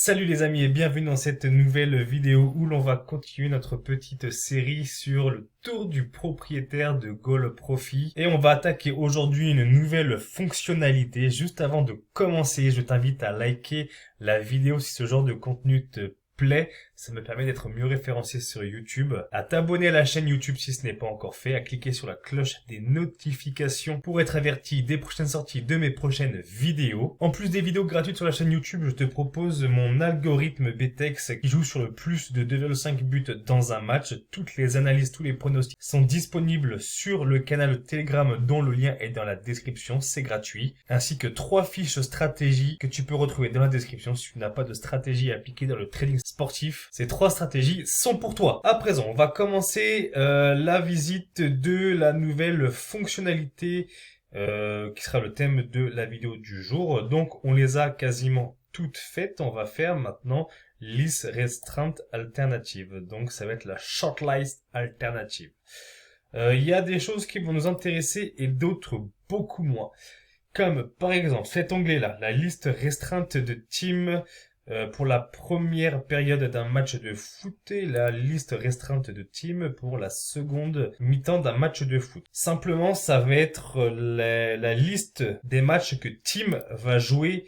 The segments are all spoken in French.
Salut les amis et bienvenue dans cette nouvelle vidéo où l'on va continuer notre petite série sur le tour du propriétaire de Goal Profit. Et on va attaquer aujourd'hui une nouvelle fonctionnalité. Juste avant de commencer, je t'invite à liker la vidéo si ce genre de contenu te plaît. Ça me permet d'être mieux référencé sur YouTube, à t'abonner à la chaîne YouTube si ce n'est pas encore fait, à cliquer sur la cloche des notifications pour être averti des prochaines sorties de mes prochaines vidéos. En plus des vidéos gratuites sur la chaîne YouTube, je te propose mon algorithme BTEX qui joue sur le plus de 2,5 buts dans un match. Toutes les analyses, tous les pronostics sont disponibles sur le canal Telegram dont le lien est dans la description, c'est gratuit, ainsi que 3 fiches stratégie que tu peux retrouver dans la description si tu n'as pas de stratégie à appliquer dans le trading sportif. Ces 3 stratégies sont pour toi. À présent, on va commencer la visite de la nouvelle fonctionnalité qui sera le thème de la vidéo du jour. Donc, on les a quasiment toutes faites. On va faire maintenant liste restreinte alternative. Donc, ça va être la shortlist alternative. Il y a des choses qui vont nous intéresser et d'autres beaucoup moins. Comme par exemple cet onglet-là, la liste restreinte de teams pour la première période d'un match de foot et la liste restreinte de teams pour la seconde mi-temps d'un match de foot. Simplement, ça va être la liste des matchs que Team va jouer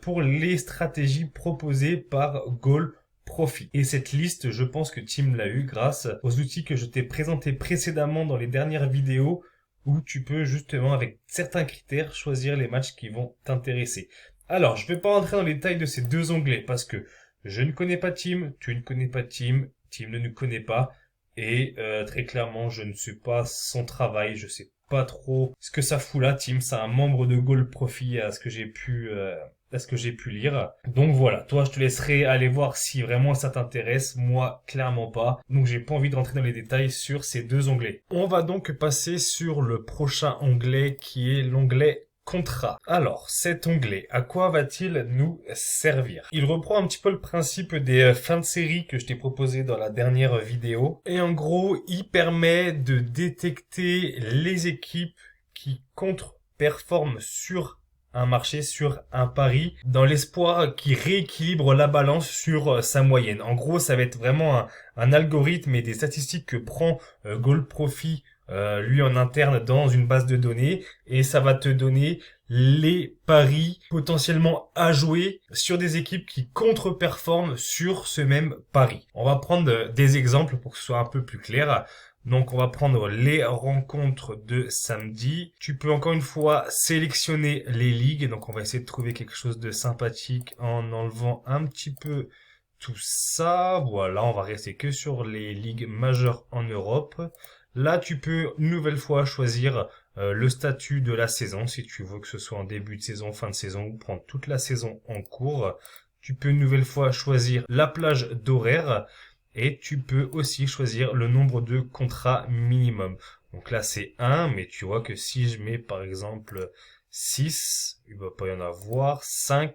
pour les stratégies proposées par Goal Profit. Et cette liste, je pense que Team l'a eu grâce aux outils que je t'ai présentés précédemment dans les dernières vidéos où tu peux justement, avec certains critères, choisir les matchs qui vont t'intéresser. Alors, je ne vais pas rentrer dans les détails de ces deux onglets parce que je ne connais pas Tim, tu ne connais pas Tim, Tim ne nous connaît pas et très clairement, je ne sais pas son travail, je sais pas trop ce que ça fout là. Tim, c'est un membre de Goal Profit à ce que j'ai pu lire. Donc voilà, toi je te laisserai aller voir si vraiment ça t'intéresse, moi clairement pas. Donc j'ai pas envie de rentrer dans les détails sur ces deux onglets. On va donc passer sur le prochain onglet qui est l'onglet contrat. Alors, cet onglet, à quoi va-t-il nous servir? Il reprend un petit peu le principe des fins de série que je t'ai proposé dans la dernière vidéo. Et en gros, il permet de détecter les équipes qui contre-performent sur un marché, sur un pari, dans l'espoir qui rééquilibre la balance sur sa moyenne. En gros, ça va être vraiment un algorithme et des statistiques que prend Goal Profit lui en interne dans une base de données, et ça va te donner les paris potentiellement à jouer sur des équipes qui contre-performent sur ce même pari. On va prendre des exemples pour que ce soit un peu plus clair. Donc on va prendre les rencontres de samedi. Tu peux encore une fois sélectionner les ligues. Donc on va essayer de trouver quelque chose de sympathique en enlevant un petit peu tout ça. Voilà, on va rester que sur les ligues majeures en Europe. Là, tu peux une nouvelle fois choisir le statut de la saison, si tu veux que ce soit en début de saison, fin de saison, ou prendre toute la saison en cours. Tu peux une nouvelle fois choisir la plage d'horaire et tu peux aussi choisir le nombre de contrats minimum. Donc là, c'est 1, mais tu vois que si je mets par exemple 6, il va pas y en avoir, 5,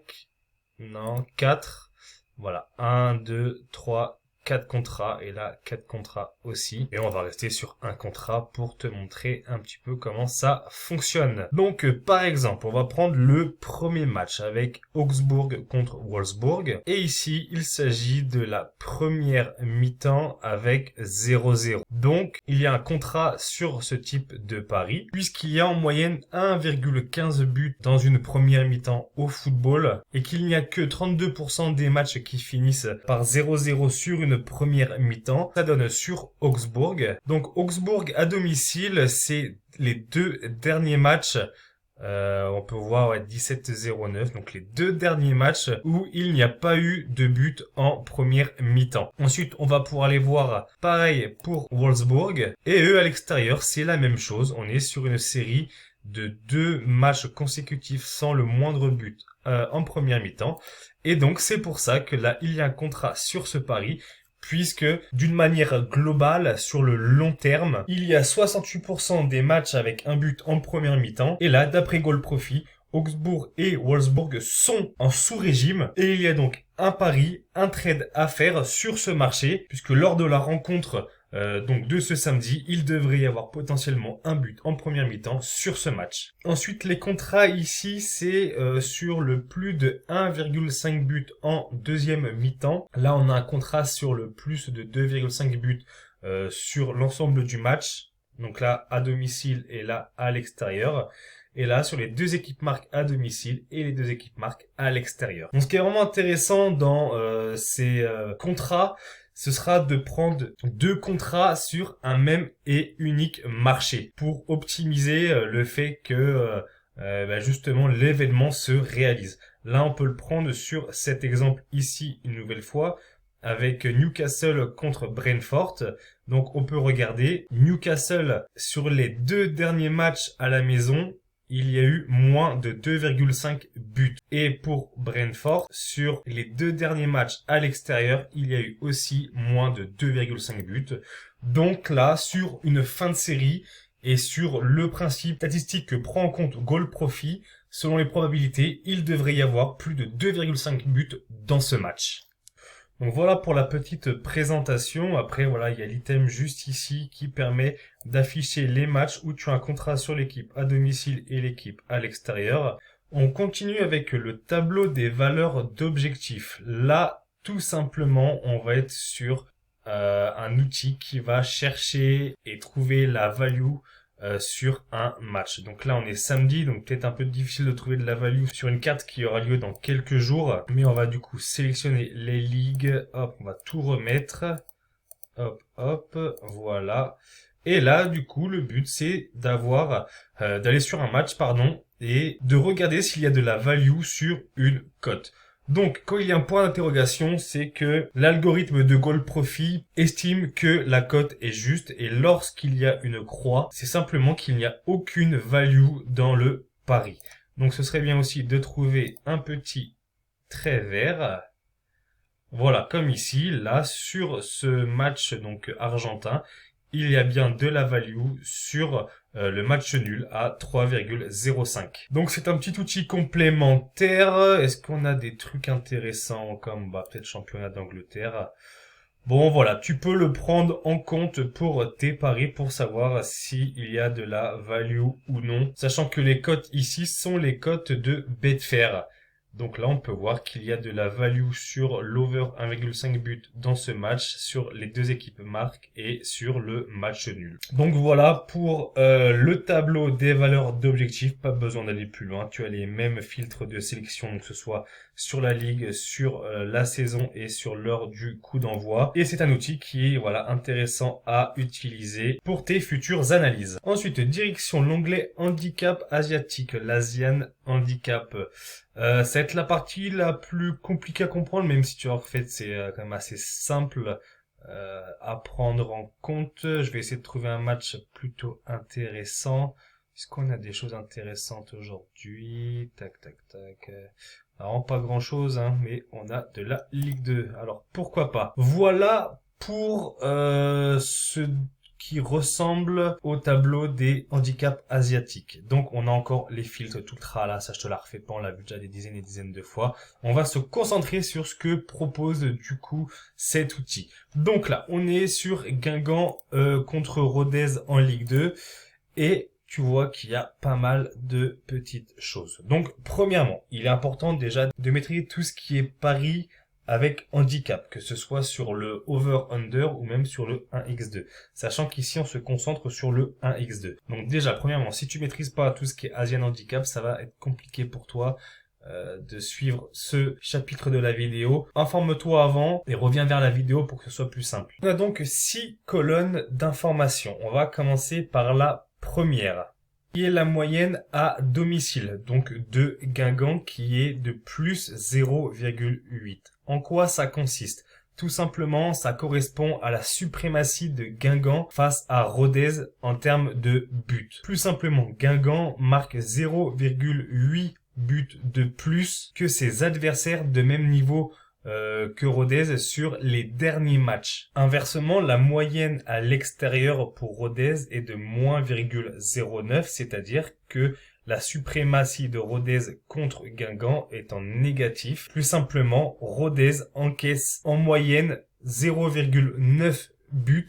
non, 4, voilà, 1, 2, 3, 4 contrats, et là 4 contrats aussi, et on va rester sur un contrat pour te montrer un petit peu comment ça fonctionne. Donc par exemple, on va prendre le premier match avec Augsbourg contre Wolfsburg, et ici il s'agit de la première mi-temps avec 0-0. Donc il y a un contrat sur ce type de pari, puisqu'il y a en moyenne 1,15 buts dans une première mi-temps au football, et qu'il n'y a que 32% des matchs qui finissent par 0-0 sur une première mi-temps. Ça donne sur Augsbourg. Donc Augsbourg à domicile, c'est les deux derniers matchs. On peut voir 17-0-9, donc les deux derniers matchs où il n'y a pas eu de but en première mi-temps. Ensuite, on va pouvoir aller voir pareil pour Wolfsburg. Et eux, à l'extérieur, c'est la même chose. On est sur une série de 2 matchs consécutifs sans le moindre but en première mi-temps. Et donc, c'est pour ça que là, il y a un contrat sur ce pari, puisque d'une manière globale, sur le long terme, il y a 68% des matchs avec un but en première mi-temps. Et là, d'après Goal Profit, Augsbourg et Wolfsburg sont en sous-régime. Et il y a donc un pari, un trade à faire sur ce marché, puisque lors de la rencontre donc de ce samedi, il devrait y avoir potentiellement un but en première mi-temps sur ce match. Ensuite, les contrats ici, c'est sur le plus de 1,5 but en deuxième mi-temps. Là, on a un contrat sur le plus de 2,5 buts sur l'ensemble du match. Donc là, à domicile et là, à l'extérieur. Et là, sur les deux équipes marques à domicile et les deux équipes marques à l'extérieur. Donc, ce qui est vraiment intéressant dans ces contrats, ce sera de prendre deux contrats sur un même et unique marché pour optimiser le fait que justement l'événement se réalise. Là, on peut le prendre sur cet exemple ici une nouvelle fois avec Newcastle contre Brentford. Donc, on peut regarder Newcastle sur les deux derniers matchs à la maison. Il y a eu moins de 2,5 buts. Et pour Brentford, sur les deux derniers matchs à l'extérieur, il y a eu aussi moins de 2,5 buts. Donc là, sur une fin de série et sur le principe statistique que prend en compte Goal Profi, selon les probabilités, il devrait y avoir plus de 2,5 buts dans ce match. Donc voilà pour la petite présentation. Après voilà, il y a l'item juste ici qui permet d'afficher les matchs où tu as un contrat sur l'équipe à domicile et l'équipe à l'extérieur. On continue avec le tableau des valeurs d'objectifs. Là, tout simplement, on va être sur un outil qui va chercher et trouver la value sur un match. Donc là, on est samedi, donc peut-être un peu difficile de trouver de la value sur une carte qui aura lieu dans quelques jours. Mais on va du coup sélectionner les ligues. Hop, on va tout remettre. Hop, hop, voilà. Et là, du coup, le but, c'est d'aller sur un match, et de regarder s'il y a de la value sur une cote. Donc, quand il y a un point d'interrogation, c'est que l'algorithme de Goal Profi estime que la cote est juste et lorsqu'il y a une croix, c'est simplement qu'il n'y a aucune value dans le pari. Donc, ce serait bien aussi de trouver un petit trait vert. Voilà, comme ici, là, sur ce match donc argentin, il y a bien de la value sur le match nul à 3,05. Donc c'est un petit outil complémentaire. Est-ce qu'on a des trucs intéressants comme peut-être championnat d'Angleterre? Bon voilà, tu peux le prendre en compte pour tes paris pour savoir s'il y a de la value ou non. Sachant que les cotes ici sont les cotes de Betfair. Donc là, on peut voir qu'il y a de la value sur l'over 1,5 but dans ce match, sur les deux équipes marques et sur le match nul. Donc voilà pour le tableau des valeurs d'objectifs. Pas besoin d'aller plus loin. Tu as les mêmes filtres de sélection, donc que ce soit sur la ligue, sur la saison et sur l'heure du coup d'envoi. Et c'est un outil qui est intéressant à utiliser pour tes futures analyses. Ensuite, direction l'onglet handicap asiatique, l'Asian Handicap. Ça va être la partie la plus compliquée à comprendre, même si tu vois, en fait, c'est quand même assez simple à prendre en compte. Je vais essayer de trouver un match plutôt intéressant. Est-ce qu'on a des choses intéressantes aujourd'hui? Tac, tac, tac. Alors, pas grand-chose, hein, mais on a de la Ligue 2. Alors, pourquoi pas? Voilà pour ce qui ressemble au tableau des handicaps asiatiques. Donc, on a encore les filtres tout là, ça je te la refais pas, on l'a vu déjà des dizaines et des dizaines de fois. On va se concentrer sur ce que propose du coup cet outil. Donc là, on est sur Guingamp contre Rodez en Ligue 2 et tu vois qu'il y a pas mal de petites choses. Donc, premièrement, il est important déjà de maîtriser tout ce qui est pari avec handicap, que ce soit sur le over-under ou même sur le 1x2. Sachant qu'ici, on se concentre sur le 1x2. Donc déjà, premièrement, si tu maîtrises pas tout ce qui est Asian Handicap, ça va être compliqué pour toi de suivre ce chapitre de la vidéo. Informe-toi avant et reviens vers la vidéo pour que ce soit plus simple. On a donc 6 colonnes d'informations. On va commencer par la première, qui est la moyenne à domicile, donc de Guingamp, qui est de plus 0,8. En quoi ça consiste? Tout simplement, ça correspond à la suprématie de Guingamp face à Rodez en termes de buts. Plus simplement, Guingamp marque 0,8 buts de plus que ses adversaires de même niveau que Rodez sur les derniers matchs. Inversement, la moyenne à l'extérieur pour Rodez est de moins 0,09, c'est-à-dire que la suprématie de Rodez contre Guingamp est en négatif. Plus simplement, Rodez encaisse en moyenne 0,9 buts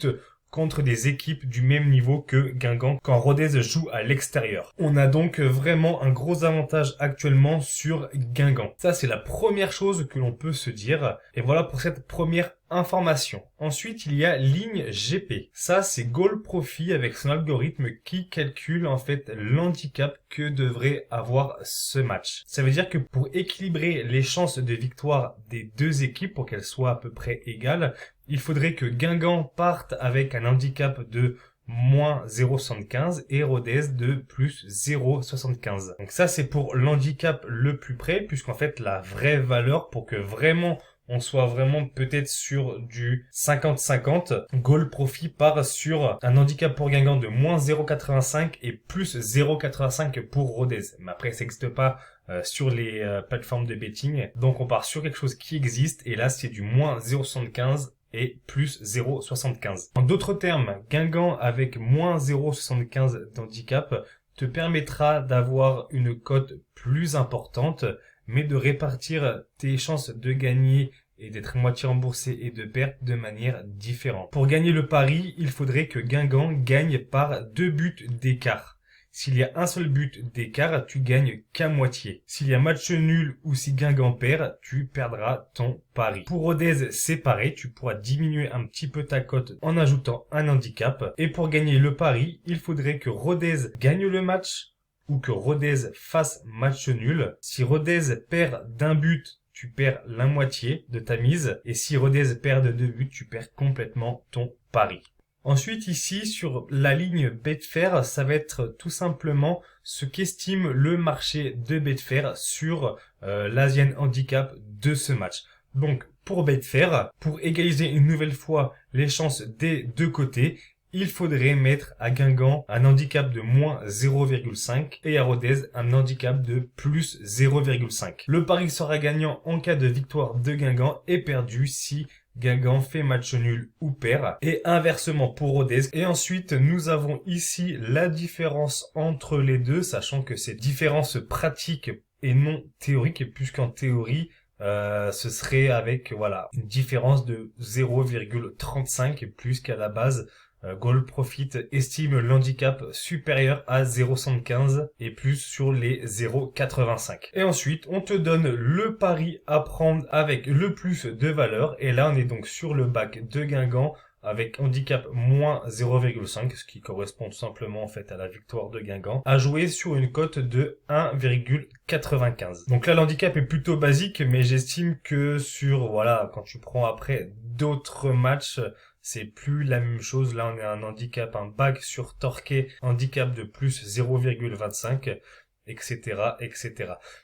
contre des équipes du même niveau que Guingamp quand Rodez joue à l'extérieur. On a donc vraiment un gros avantage actuellement sur Guingamp. Ça, c'est la première chose que l'on peut se dire. Et voilà pour cette première information. Ensuite, il y a ligne GP. Ça, c'est GoalProfi avec son algorithme qui calcule en fait l'handicap que devrait avoir ce match. Ça veut dire que pour équilibrer les chances de victoire des deux équipes, pour qu'elles soient à peu près égales, il faudrait que Guingamp parte avec un handicap de moins 0,75 et Rodez de plus 0,75. Donc ça, c'est pour l'handicap le plus près, puisqu'en fait, la vraie valeur pour que vraiment on soit vraiment peut-être sur du 50-50. GoalProfi part sur un handicap pour Guingamp de moins 0,85 et plus 0,85 pour Rodez. Mais après, ça n'existe pas sur les plateformes de betting. Donc, on part sur quelque chose qui existe. Et là, c'est du moins 0,75 et plus 0,75. En d'autres termes, Guingamp avec moins 0,75 d'handicap te permettra d'avoir une cote plus importante, mais de répartir tes chances de gagner et d'être moitié remboursé et de perdre de manière différente. Pour gagner le pari, il faudrait que Guingamp gagne par 2 buts d'écart. S'il y a un seul but d'écart, tu gagnes qu'à moitié. S'il y a match nul ou si Guingamp perd, tu perdras ton pari. Pour Rodez, c'est pareil, tu pourras diminuer un petit peu ta cote en ajoutant un handicap. Et pour gagner le pari, il faudrait que Rodez gagne le match ou que Rodez fasse match nul. Si Rodez perd d'un but, tu perds la moitié de ta mise. Et si Rodez perd de 2 buts, tu perds complètement ton pari. Ensuite, ici, sur la ligne Betfair, ça va être tout simplement ce qu'estime le marché de Betfair sur l'Asian Handicap de ce match. Donc, pour Betfair, pour égaliser une nouvelle fois les chances des deux côtés, il faudrait mettre à Guingamp un handicap de moins 0,5 et à Rodez un handicap de plus 0,5. Le pari sera gagnant en cas de victoire de Guingamp et perdu si Guingamp fait match nul ou perd, et inversement pour Rodez. Et ensuite, nous avons ici la différence entre les deux, sachant que c'est différence pratique et non théorique, puisqu'en théorie, ce serait avec voilà une différence de 0,35 plus qu'à la base. GoalProfi estime l'handicap supérieur à 0,75 et plus sur les 0,85. Et ensuite, on te donne le pari à prendre avec le plus de valeur. Et là, on est donc sur le bac de Guingamp avec handicap moins 0,5, ce qui correspond tout simplement en fait à la victoire de Guingamp, à jouer sur une cote de 1,95. Donc là, l'handicap est plutôt basique, mais j'estime que sur, voilà, quand tu prends après d'autres matchs, c'est plus la même chose. Là, on est à un handicap, un bac sur Torquay, handicap de plus 0,25, etc., etc.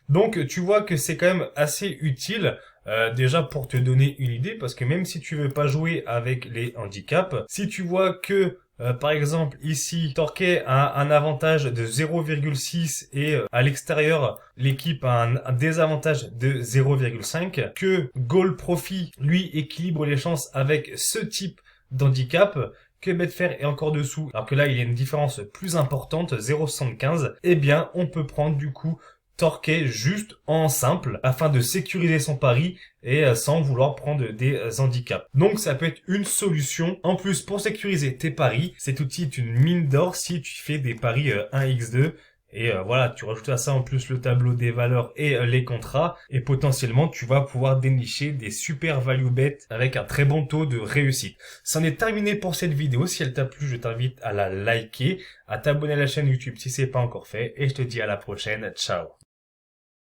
Donc, tu vois que c'est quand même assez utile, déjà pour te donner une idée, parce que même si tu veux pas jouer avec les handicaps, si tu vois que par exemple, ici, Torquay a un avantage de 0,6 et à l'extérieur, l'équipe a un désavantage de 0,5, que GoalProfi, lui, équilibre les chances avec ce type d'handicap, que Betfair est encore dessous, alors que là, il y a une différence plus importante, 0,75, eh bien, on peut prendre du coup Torquay juste en simple afin de sécuriser son pari et sans vouloir prendre des handicaps. Donc ça peut être une solution. En plus, pour sécuriser tes paris, cet outil est une mine d'or si tu fais des paris 1x2. Et voilà, tu rajoutes à ça en plus le tableau des valeurs et les contrats. Et potentiellement, tu vas pouvoir dénicher des super value bets avec un très bon taux de réussite. C'en est terminé pour cette vidéo. Si elle t'a plu, je t'invite à la liker, à t'abonner à la chaîne YouTube si c'est pas encore fait. Et je te dis à la prochaine. Ciao.